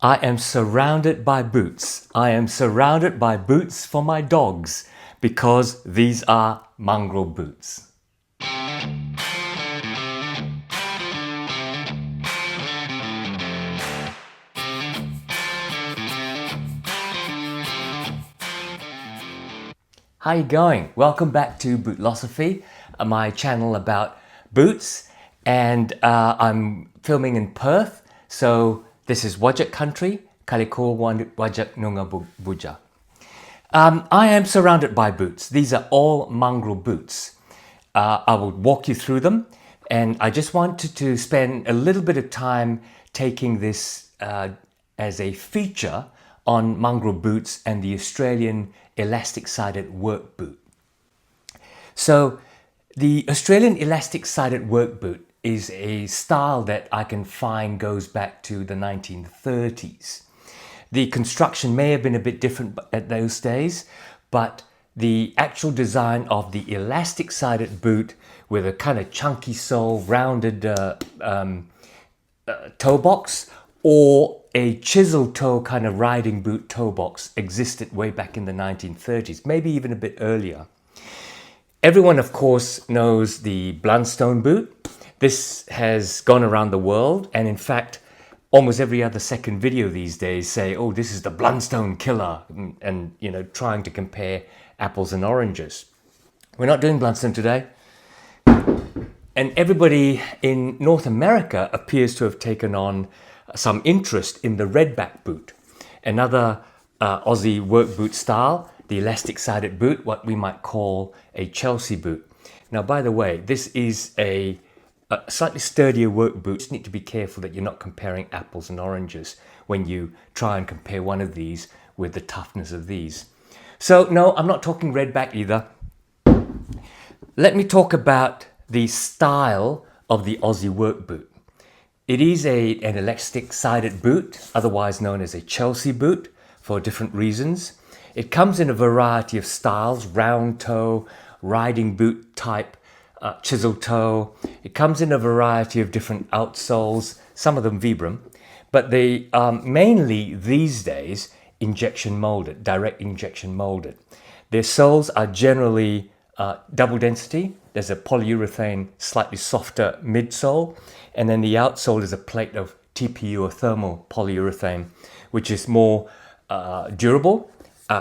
I am surrounded by boots. I am surrounded by boots for my dogs because these are mongrel boots. How you going? Welcome back to Bootlosophy, my channel about boots, and I'm filming in Perth, so this is Wajak country, Kaliko Wajak Nunga Buja. I am surrounded by boots. These are all mongrel boots. I will walk you through them, and I just wanted to spend a little bit of time taking this as a feature on mongrel boots and the Australian elastic-sided work boot. So the Australian elastic-sided work boot is a style that I can find goes back to the 1930s. The construction may have been a bit different at those days, but the actual design of the elastic-sided boot with a kind of chunky sole, rounded toe box, or a chisel toe kind of riding boot toe box existed way back in the 1930s, maybe even a bit earlier. Everyone, of course, knows the Blundstone boot. This has gone around the world, and in fact, almost every other second video these days say, oh, this is the Blundstone killer, and you know, trying to compare apples and oranges. We're not doing Blundstone today. And everybody in North America appears to have taken on some interest in the redback boot, another Aussie work boot style, the elastic-sided boot, what we might call a Chelsea boot. Now, by the way, this is a slightly sturdier work boot. You just need to be careful that you're not comparing apples and oranges when you try and compare one of these with the toughness of these. So, no, I'm not talking redback either. Let me talk about the style of the Aussie work boot. It is an elastic-sided boot, otherwise known as a Chelsea boot, for different reasons. It comes in a variety of styles: round toe, riding boot type, chisel toe. It comes in a variety of different outsoles, some of them Vibram, but they are mainly these days injection molded, direct injection molded. Their soles are generally double density. There's a polyurethane, slightly softer midsole, and then the outsole is a plate of TPU or thermal polyurethane, which is more durable,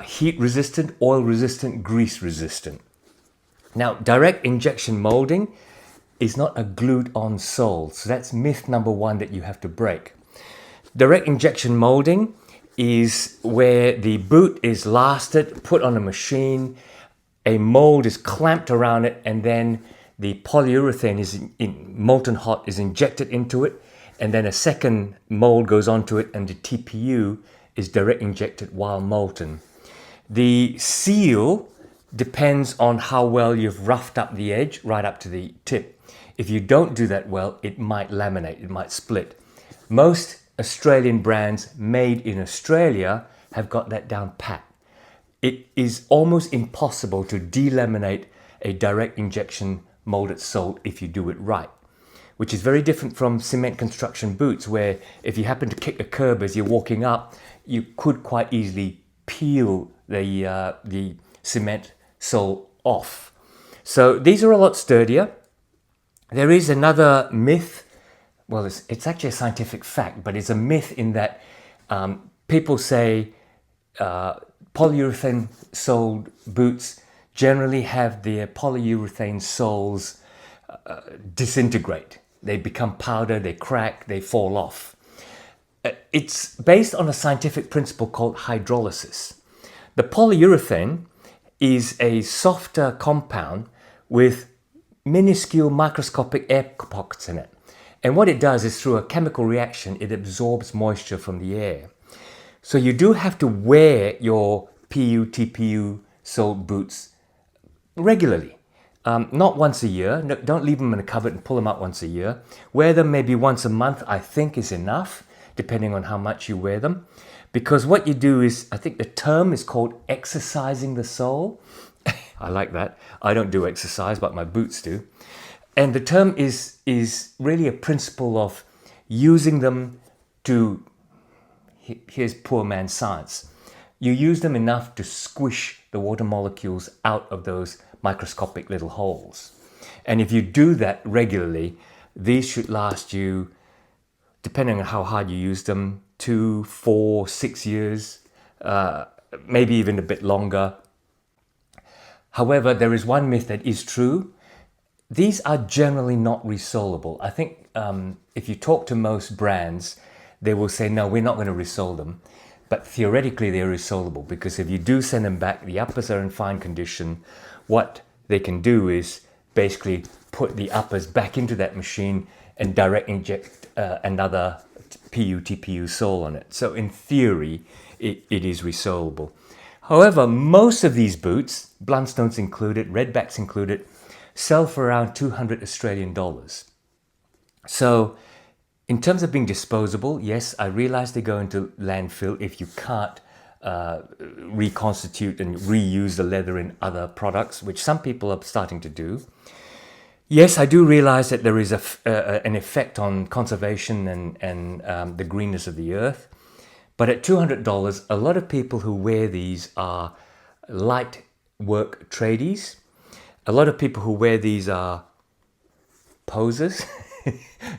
heat resistant, oil resistant, grease resistant. Now, direct injection molding is not a glued on sole, so that's myth number one that you have to break. Direct injection molding is where the boot is lasted, put on a machine, a mold is clamped around it, and then the polyurethane is in molten hot, is injected into it, and then a second mold goes onto it, and the TPU is direct injected while molten. The seal depends on how well you've roughed up the edge right up to the tip. If you don't do that well, it might laminate, it might split. Most Australian brands made in Australia have got that down pat. It is almost impossible to delaminate a direct injection molded sole if you do it right, which is very different from cement construction boots, where if you happen to kick a curb as you're walking up, you could quite easily peel the cement sole off. So these are a lot sturdier. There is another myth, well, it's actually a scientific fact, but it's a myth in that people say polyurethane soled boots generally have their polyurethane soles disintegrate. They become powder, they crack, they fall off. It's based on a scientific principle called hydrolysis. The polyurethane is a softer compound with minuscule microscopic air pockets in it. And what it does is, through a chemical reaction, it absorbs moisture from the air. So you do have to wear your PU, TPU soled boots regularly. Not once a year. No, don't leave them in a cupboard and pull them out once a year. Wear them maybe once a month, I think, is enough, depending on how much you wear them. Because what you do is, I think the term is called exercising the sole. I like that. I don't do exercise, but my boots do. And the term is really a principle of using them to here's poor man's science. You use them enough to squish the water molecules out of those microscopic little holes. And if you do that regularly, these should last you, depending on how hard you use them, 2, 4, 6 years, maybe even a bit longer. However, there is one myth that is true. These are generally not resolable. I think if you talk to most brands, they will say, no, we're not going to resole them. But theoretically, they're resolable, because if you do send them back, the uppers are in fine condition. What they can do is basically put the uppers back into that machine and direct inject another PU, TPU sole on it. So in theory, it is resolable. However, most of these boots, Blundstones included, Redbacks included, sell for around 200 Australian dollars. So in terms of being disposable, yes, I realize they go into landfill if you can't reconstitute and reuse the leather in other products, which some people are starting to do. Yes, I do realize that there is an effect on conservation and the greenness of the earth. But at $200, a lot of people who wear these are light work tradies. A lot of people who wear these are posers,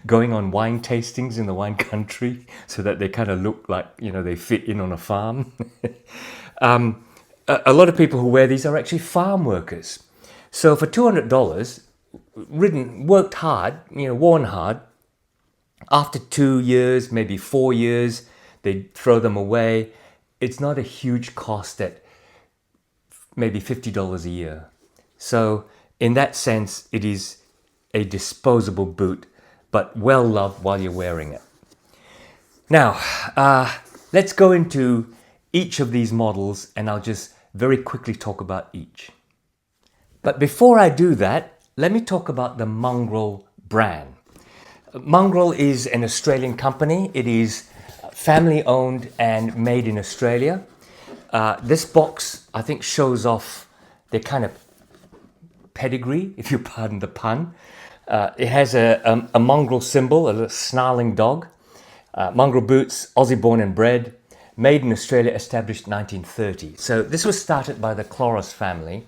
going on wine tastings in the wine country so that they kind of look like, you know, they fit in on a farm. A lot of people who wear these are actually farm workers. So for $200, worked hard, you know, worn hard. After 2 years, maybe 4 years, they throw them away. It's not a huge cost at maybe $50 a year. So in that sense, it is a disposable boot, but well loved while you're wearing it. Now, let's go into each of these models, and I'll just very quickly talk about each. But before I do that, let me talk about the Mongrel brand. Mongrel is an Australian company. It is family owned and made in Australia. This box, I think, shows off their kind of pedigree, if you pardon the pun. It has a mongrel symbol, a snarling dog. Mongrel boots, Aussie born and bred, made in Australia, established 1930. So this was started by the Cloros family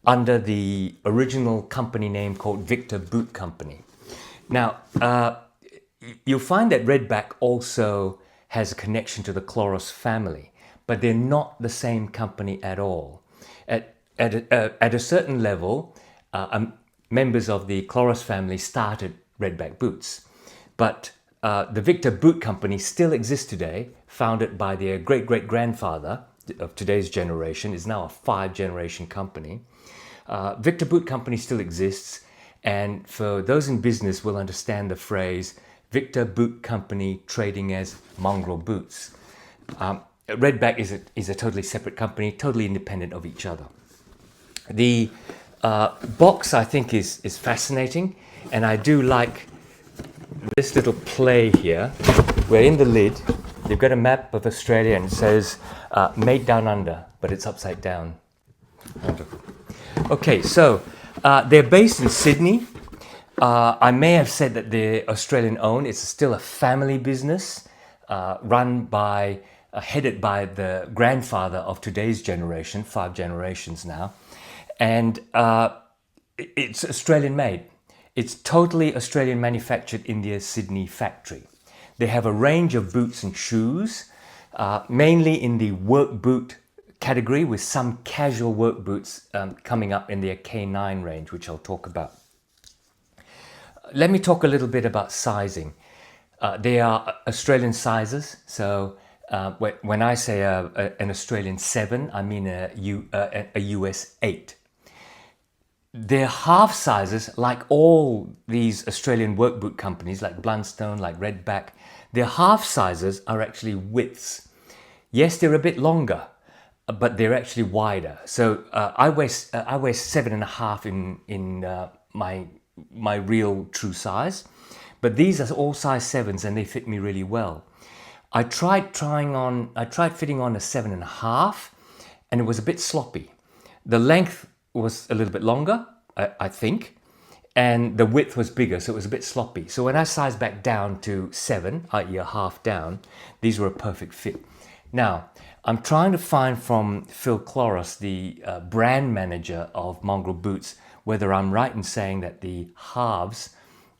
under the original company name called Victor Boot Company. Now, you'll find that Redback also has a connection to the Cloros family, but they're not the same company at all. At a certain level, members of the Cloros family started Redback boots, but the Victor Boot Company still exists today, founded by their great-great-grandfather of today's generation. Is now a 5-generation company. Victor Boot Company still exists, and for those in business will understand the phrase Victor Boot Company trading as Mongrel boots. Redback is a totally separate company, totally independent of each other. The box, I think, is fascinating, and I do like this little play here, where in the lid they've got a map of Australia and it says made down under, but it's upside down. Wonderful. Okay, so they're based in Sydney. I may have said that they're Australian owned. It's still a family business run by, headed by the grandfather of today's generation, 5 generations now. And it's Australian made. It's totally Australian manufactured in their Sydney factory. They have a range of boots and shoes, mainly in the work boot category, with some casual work boots coming up in their K9 range, which I'll talk about. Let me talk a little bit about sizing. They are Australian sizes, so when I say an Australian 7, I mean a US 8. They're half sizes, like all these Australian work boot companies, like Blundstone, like Redback. Their half sizes are actually widths. Yes, they're a bit longer, but they're actually wider. So I wear 7.5 in my real true size, but these are all size 7s and they fit me really well. I tried fitting on a 7.5, and it was a bit sloppy. The length was a little bit longer, I think, and the width was bigger, so it was a bit sloppy. So when I sized back down to 7, i.e. a half down, these were a perfect fit. Now, I'm trying to find from Phil Cloris, the brand manager of Mongrel Boots, whether I'm right in saying that the halves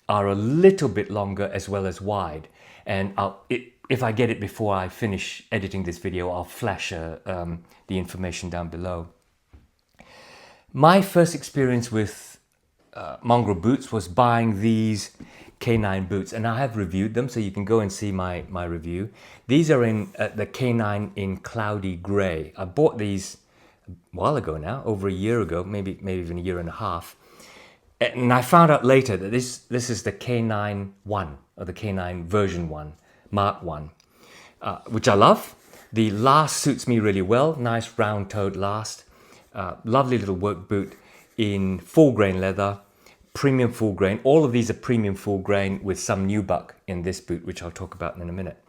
are a little bit longer as well as wide. And if I get it before I finish editing this video, I'll flash the information down below. My first experience with Mongrel boots was buying these K9 boots, and I have reviewed them, so you can go and see my review. These are in the K9 in cloudy grey. I bought these a while ago now, over a year ago, maybe even a year and a half. And I found out later that this is the K9 1, or the K9 version 1, Mark 1, which I love. The last suits me really well, nice round-toed last. Lovely little work boot in full grain leather, premium full grain. All of these are premium full grain with some nubuck in this boot, which I'll talk about in a minute.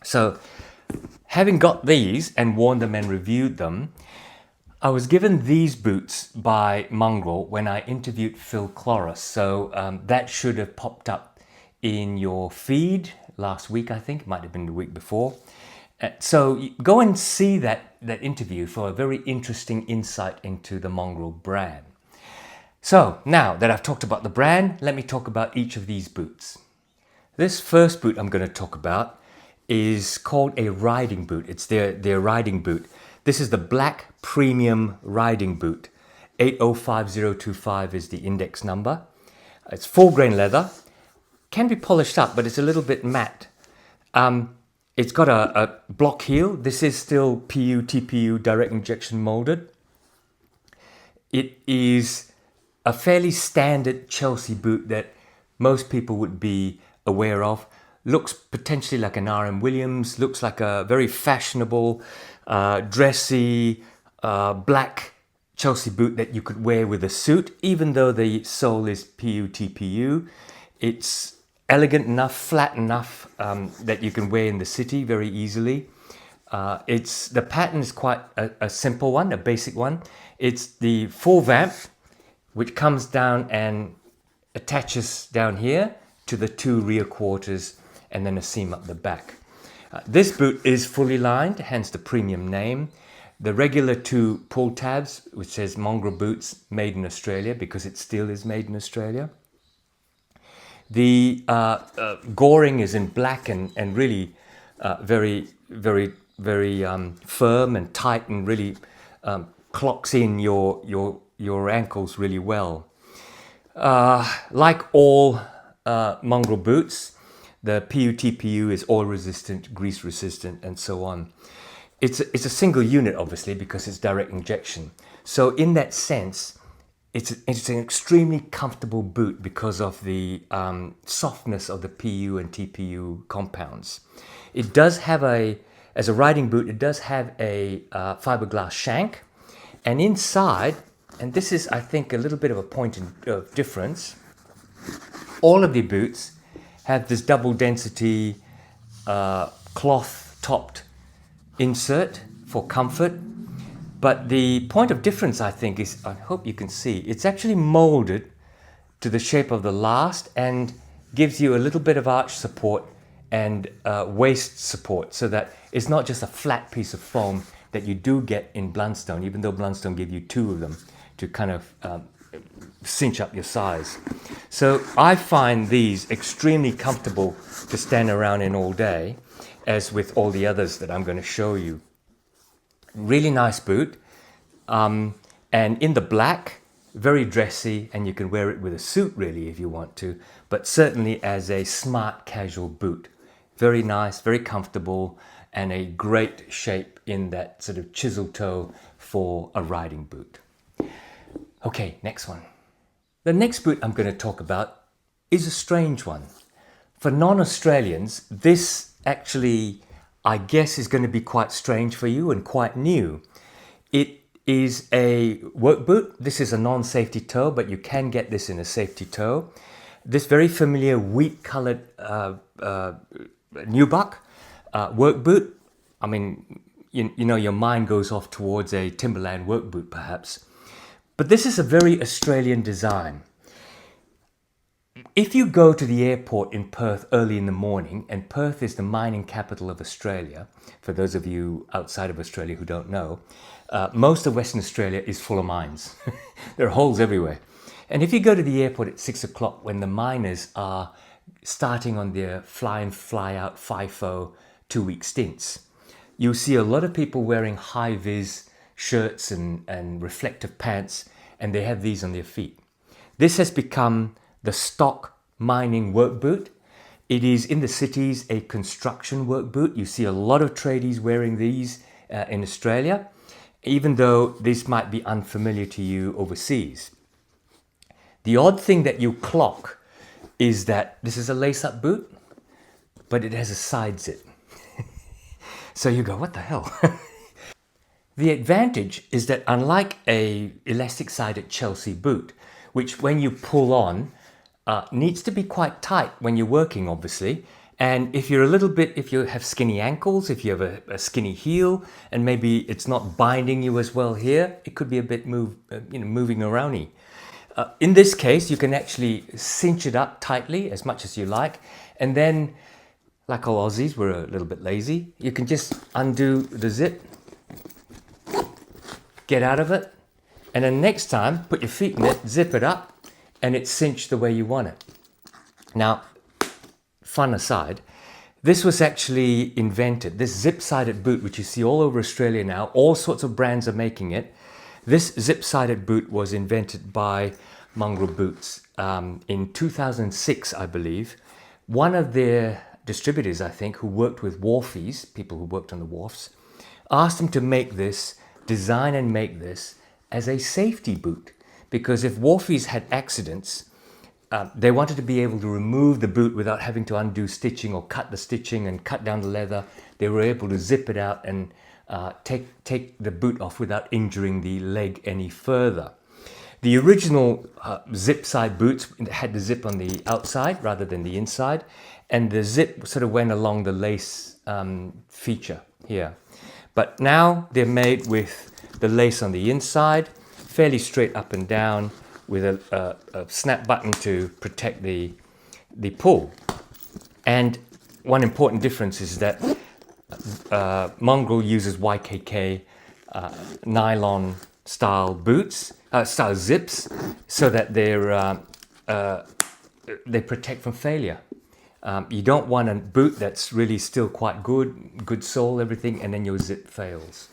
So having got these and worn them and reviewed them, I was given these boots by Mongrel when I interviewed Phil Cloris. So that should have popped up in your feed last week, I think. It might have been the week before. So go and see that interview for a very interesting insight into the Mongrel brand. So now that I've talked about the brand, let me talk about each of these boots. This first boot I'm going to talk about is called a riding boot. It's their riding boot. This is the black premium riding boot. 805025 is the index number. It's full grain leather. Can be polished up, but it's a little bit matte. It's got a block heel. This is still PU, TPU, direct injection molded. It is a fairly standard Chelsea boot that most people would be aware of. Looks potentially like an R.M. Williams, looks like a very fashionable, dressy, black Chelsea boot that you could wear with a suit, even though the sole is PU, TPU. It's elegant enough, flat enough that you can wear in the city very easily. The pattern is quite a simple one, a basic one. It's the full vamp, which comes down and attaches down here to the 2 rear quarters and then a seam up the back. This boot is fully lined, hence the premium name. The regular 2 pull tabs, which says Mongrel Boots made in Australia, because it still is made in Australia. The goring is in black and really very firm and tight, and really clocks in your ankles really well. Like all Mongrel boots, the PU-TPU is oil resistant, grease resistant, and so on. It's a single unit, obviously, because it's direct injection. So in that sense, it's an extremely comfortable boot because of the softness of the PU and TPU compounds. It does have as a riding boot, it does have a fiberglass shank, and inside, and this is, I think, a little bit of a point of difference, all of the boots have this double density cloth topped insert for comfort. But the point of difference, I think, is, I hope you can see, it's actually molded to the shape of the last and gives you a little bit of arch support and waist support, so that it's not just a flat piece of foam that you do get in Blundstone, even though Blundstone give you 2 of them to kind of cinch up your size. So I find these extremely comfortable to stand around in all day, as with all the others that I'm going to show you. Really nice boot, and in the black, very dressy, and you can wear it with a suit really if you want to, but certainly as a smart casual boot. Very nice, very comfortable, and a great shape in that sort of chisel toe for a riding boot. Okay, next one. The next boot I'm going to talk about is a strange one. For non-Australians, this actually, I guess, is going to be quite strange for you and quite new. It is a work boot. This is a non-safety toe, but you can get this in a safety toe. This very familiar wheat-colored nubuck work boot. I mean, you know, your mind goes off towards a Timberland work boot, perhaps. But this is a very Australian design. If you go to the airport in Perth early in the morning, and Perth is the mining capital of Australia, for those of you outside of Australia who don't know, most of Western Australia is full of mines. There are holes everywhere. And if you go to the airport at 6 o'clock when the miners are starting on their fly in, fly out FIFO 2-week stints, you'll see a lot of people wearing high-vis shirts and reflective pants, and they have these on their feet. This has become the stock mining work boot. It is in the cities a construction work boot. You see a lot of tradies wearing these in Australia, even though this might be unfamiliar to you overseas. The odd thing that you clock is that this is a lace-up boot, but it has a side zip. So you go, what the hell? The advantage is that unlike a elastic-sided Chelsea boot, which when you pull on, needs to be quite tight when you're working, obviously. And if you're if you have skinny ankles, if you have a skinny heel, and maybe it's not binding you as well here, it could be a bit moving around-y. In this case, you can actually cinch it up tightly as much as you like. And then, like all Aussies, we're a little bit lazy. You can just undo the zip, get out of it, and then next time, put your feet in it, zip it up, and it's cinched the way you want it. Now, fun aside, this was actually invented, this zip-sided boot, which you see all over Australia now, all sorts of brands are making it. This zip-sided boot was invented by Mongrel Boots in 2006, I believe. One of their distributors, I think, who worked with wharfies, people who worked on the wharfs, asked them to make this, design and make this as a safety boot. Because if wharfies had accidents, they wanted to be able to remove the boot without having to undo stitching or cut the stitching and cut down the leather. They were able to zip it out and take the boot off without injuring the leg any further. The original zip-side boots had the zip on the outside rather than the inside, and the zip sort of went along the lace feature here. But now they're made with the lace on the inside, fairly straight up and down, with a snap button to protect the pull. And one important difference is that Mongrel uses YKK nylon style boots, style zips, so that they protect from failure. You don't want a boot that's really still quite good sole, everything, and then your zip fails.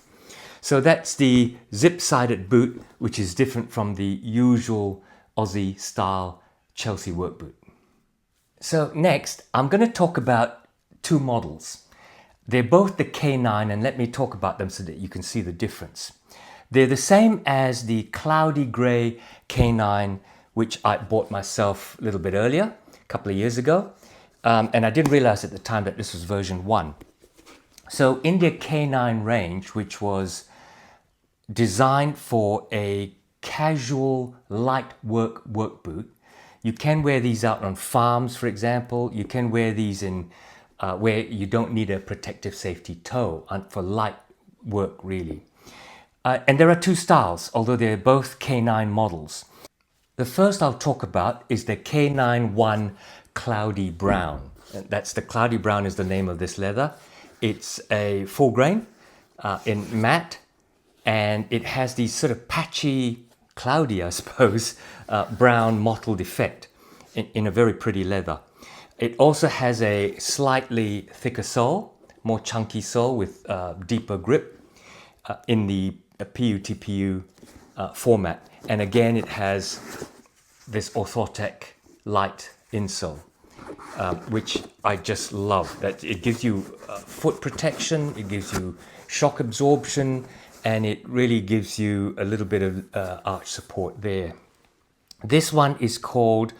So that's the zip-sided boot, which is different from the usual Aussie style Chelsea work boot. So next, I'm going to talk about two models. They're both the K9, and let me talk about them so that you can see the difference. They're the same as the cloudy grey K9, which I bought myself a little bit earlier, a couple of years ago. And I didn't realize at the time that this was version 1. So in their K9 range, which was designed for a casual light work boot, you can wear these out on farms, for example. You can wear these in where you don't need a protective safety toe for light work, really. And there are two styles, although they're both K9 models. The first I'll talk about is the K9-1 Cloudy Brown. That's the Cloudy Brown is the name of this leather. It's a full grain in matte, and it has these sort of patchy, cloudy, I suppose, brown mottled effect in a very pretty leather. It also has a slightly thicker sole, more chunky sole with deeper grip in the PU-TPU format. And again, it has this orthotic light insole, which I just love. That it gives you foot protection, it gives you shock absorption, and it really gives you a little bit of arch support there. This one is called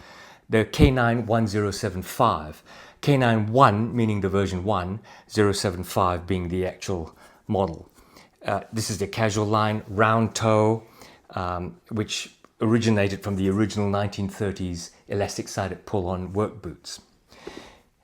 the K9 1075. K9 1 meaning the version 1, 075 being the actual model. This is the casual line, round toe, which originated from the original 1930s elastic-sided pull-on work boots.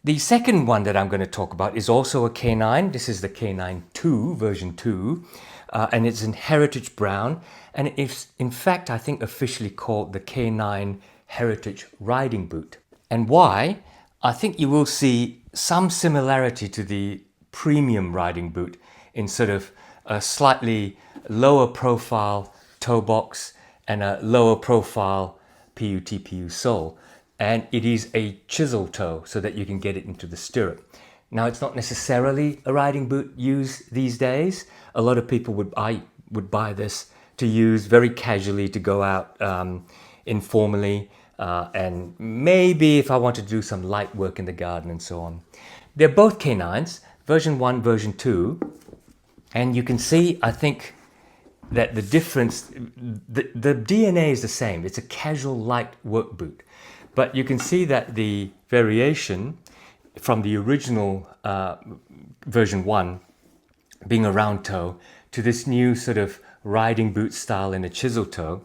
The second one that I'm going to talk about is also a K9. This is the K9 2, version 2, and it's in Heritage Brown, and it's in fact, I think, officially called the K9 Heritage Riding Boot. And why? I think you will see some similarity to the premium riding boot in sort of a slightly lower profile toe box and a lower profile PU sole. And it is a chisel toe so that you can get it into the stirrup. Now, it's not necessarily a riding boot used these days. A lot of people would buy this to use very casually to go out informally, and maybe if I want to do some light work in the garden and so on. They're both canines, version 1, version 2, and you can see, I think, that the difference, the DNA is the same. It's a casual light work boot, but you can see that the variation from the original version 1 being a round toe to this new sort of riding boot style in a chisel toe,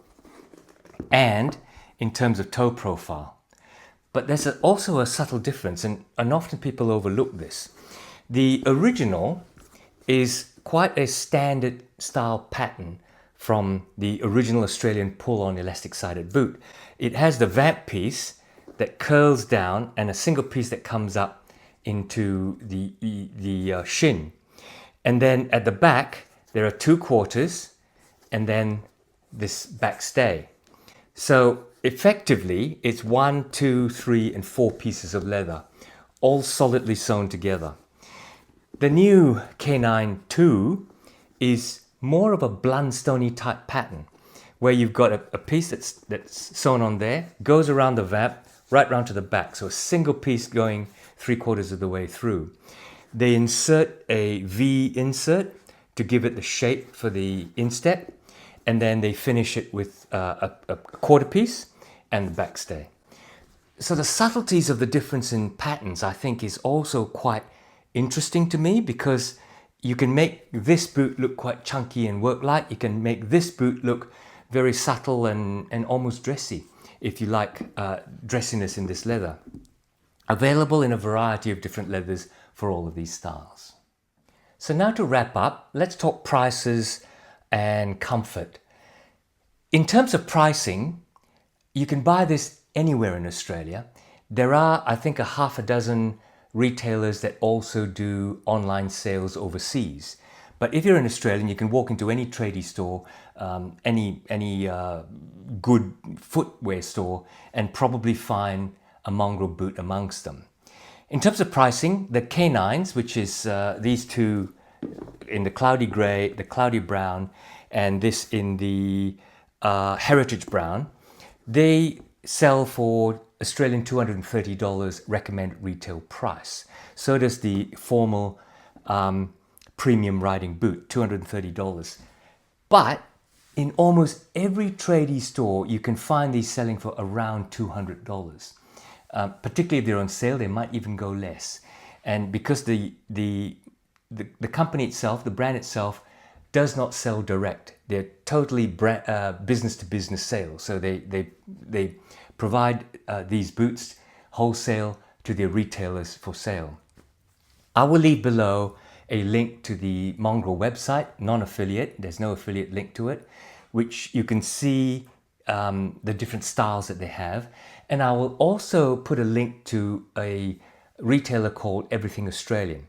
and in terms of toe profile. But there's also a subtle difference, and often people overlook this. The original is quite a standard style pattern from the original Australian pull-on elastic-sided boot. It has the vamp piece that curls down and a single piece that comes up into the shin. And then at the back, there are 2 quarters and then this back stay. So effectively, it's 1, 2, 3, and 4 pieces of leather, all solidly sewn together. The new Canine 2 is more of a Blundstone type pattern, where you've got a piece that's sewn on there, goes around the vamp, right round to the back. So a single piece going 3/4 of the way through. They insert a V insert to give it the shape for the instep, and then they finish it with a 1/4 piece and the backstay. So the subtleties of the difference in patterns, I think, is also quite interesting to me, because you can make this boot look quite chunky and work light. You can make this boot look very subtle and almost dressy, if you like dressiness in this leather. Available in a variety of different leathers for all of these styles. So now to wrap up, let's talk prices and comfort. In terms of pricing, you can buy this anywhere in Australia. There are, I think, a half a dozen retailers that also do online sales overseas. But if you're an Australian, you can walk into any tradie store, any good footwear store, and probably find a Mongrel boot amongst them. In terms of pricing, the canines, which is these two in the cloudy grey, the cloudy brown, and this in the heritage brown, they sell for Australian $230 recommended retail price. So does the formal premium riding boot, $230. But in almost every tradie store, you can find these selling for around $200. Particularly if they're on sale, they might even go less. And because the company itself, the brand itself, does not sell direct. They're totally business-to-business sales. So they provide these boots wholesale to their retailers for sale. I will leave below a link to the Mongrel website, non-affiliate. There's no affiliate link to it, which you can see the different styles that they have. And I will also put a link to a retailer called Everything Australian.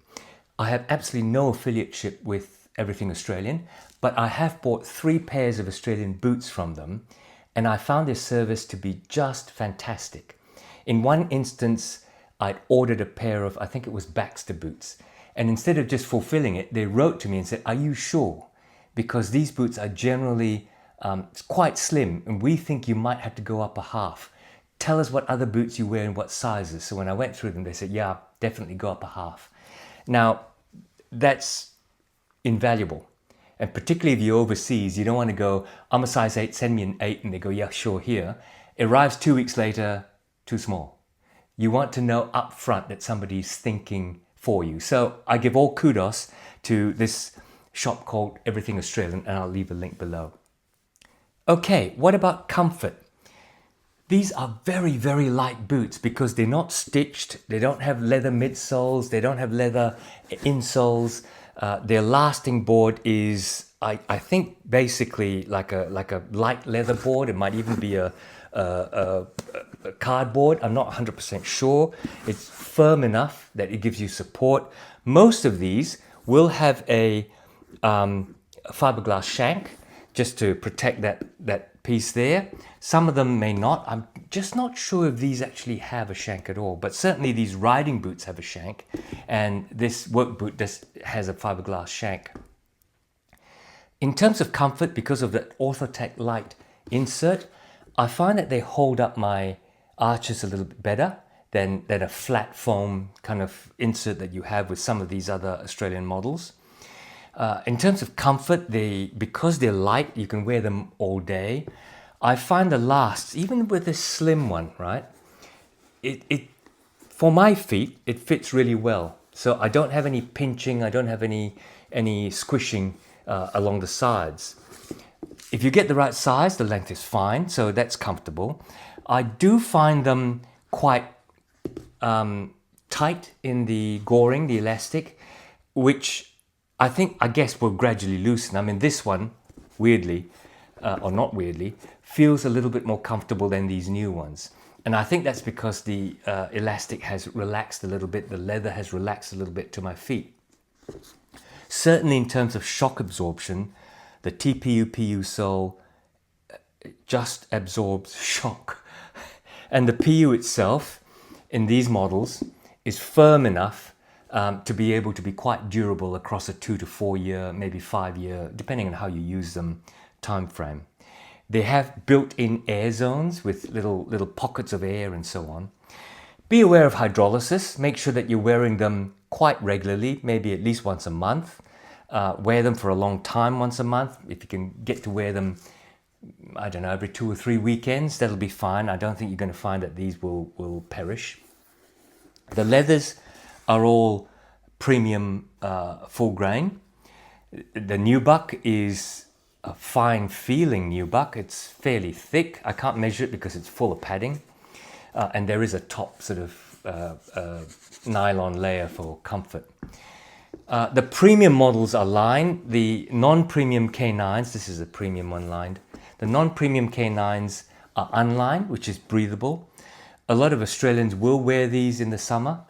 I have absolutely no affiliateship with Everything Australian, but I have bought 3 pairs of Australian boots from them, and I found their service to be just fantastic. In one instance, I'd ordered a pair of, I think it was Baxter boots, and instead of just fulfilling it, they wrote to me and said, "Are you sure? Because these boots are generally quite slim, and we think you might have to go up a half. Tell us what other boots you wear and what sizes." So when I went through them, they said, "Yeah, definitely go up a half." Now, that's invaluable. And particularly if you're overseas, you don't want to go, "I'm a size 8, send me an 8." And they go, "Yeah, sure, here." It arrives 2 weeks later, too small. You want to know up front that somebody's thinking for you. So I give all kudos to this shop called Everything Australian, and I'll leave a link below. Okay, what about comfort? These are very, very light boots because they're not stitched. They don't have leather midsoles. They don't have leather insoles. Their lasting board is, I think, basically like a light leather board. It might even be a cardboard. I'm not 100% sure. It's firm enough that it gives you support. Most of these will have a fiberglass shank just to protect that piece there. Some of them may not. I'm just not sure if these actually have a shank at all, but certainly these riding boots have a shank, and this work boot just has a fiberglass shank. In terms of comfort, because of the Orthotech Light insert, I find that they hold up my arches a little bit better than a flat foam kind of insert that you have with some of these other Australian models. In terms of comfort, because they're light, you can wear them all day. I find the lasts, even with this slim one, right? For my feet, it fits really well. So I don't have any pinching, I don't have any squishing along the sides. If you get the right size, the length is fine, so that's comfortable. I do find them quite tight in the goring, the elastic, which I guess will gradually loosen. I mean, this one, weirdly, or not weirdly, feels a little bit more comfortable than these new ones. And I think that's because the elastic has relaxed a little bit, the leather has relaxed a little bit to my feet. Certainly in terms of shock absorption, the TPU-PU sole just absorbs shock. And the PU itself, in these models, is firm enough to be able to be quite durable across a 2 to 4 year, maybe 5 year, depending on how you use them, time frame. They have built-in air zones with little pockets of air and so on. Be aware of hydrolysis. Make sure that you're wearing them quite regularly, maybe at least once a month. Wear them for a long time once a month. If you can get to wear them, I don't know, every 2 or 3 weekends, that'll be fine. I don't think you're going to find that these will perish. The leathers are all premium full grain. The nubuck is a fine feeling nubuck. It's fairly thick. I can't measure it because it's full of padding. And there is a top sort of nylon layer for comfort. The premium models are lined. The non-premium K9s, this is a premium one lined. The non-premium K9s are unlined, which is breathable. A lot of Australians will wear these in the summer,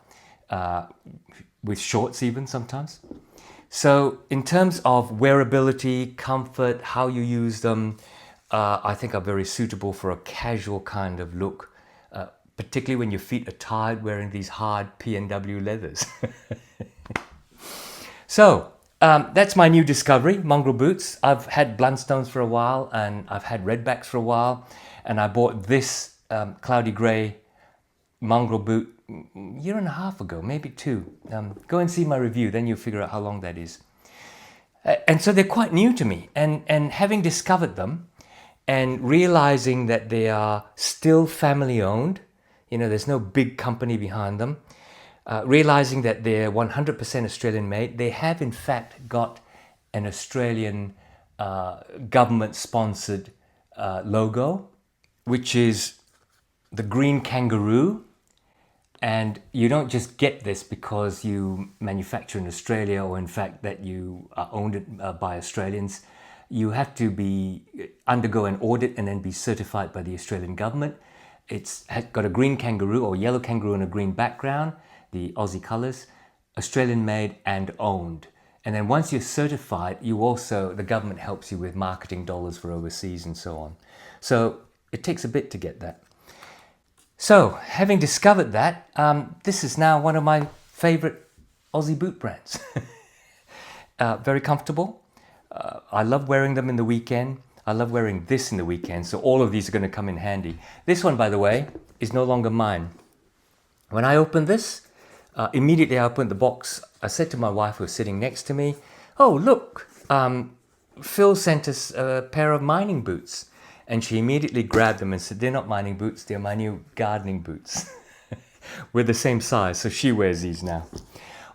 with shorts even sometimes. So in terms of wearability, comfort, how you use them, I think are very suitable for a casual kind of look, particularly when your feet are tired wearing these hard P&W leathers. So that's my new discovery, Mongrel boots. I've had Blundstones for a while and I've had Redbacks for a while, and I bought this cloudy grey Mongrel boot a year and a half ago, maybe 2. Go and see my review, then you'll figure out how long that is. And so they're quite new to me, and having discovered them and realizing that they are still family owned, there's no big company behind them, realizing that they're 100% Australian made. They have in fact got an Australian government sponsored logo, which is the green kangaroo. And you don't just get this because you manufacture in Australia, or in fact that you are owned by Australians. You have to undergo an audit and then be certified by the Australian government. It's got a green kangaroo or yellow kangaroo on a green background, the Aussie colours, Australian made and owned. And then once you're certified, the government helps you with marketing dollars for overseas and so on. So it takes a bit to get that. So, having discovered that, this is now one of my favourite Aussie boot brands. Very comfortable. I love wearing them in the weekend. I love wearing this in the weekend, so all of these are going to come in handy. This one, by the way, is no longer mine. When I opened this, immediately I opened the box. I said to my wife who was sitting next to me, "Oh, look, Phil sent us a pair of mining boots." And she immediately grabbed them and said, "They're not mining boots, they're my new gardening boots." We're the same size, so she wears these now.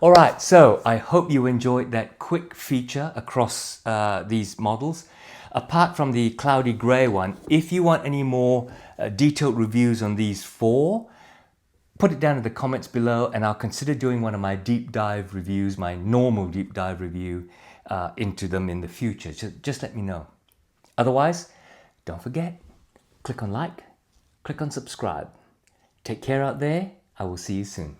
All right, so I hope you enjoyed that quick feature across these models. Apart from the cloudy grey one, if you want any more detailed reviews on these 4, put it down in the comments below and I'll consider doing one of my deep dive reviews, my normal deep dive review into them in the future. Just let me know. Otherwise, don't forget, click on like, click on subscribe. Take care out there. I will see you soon.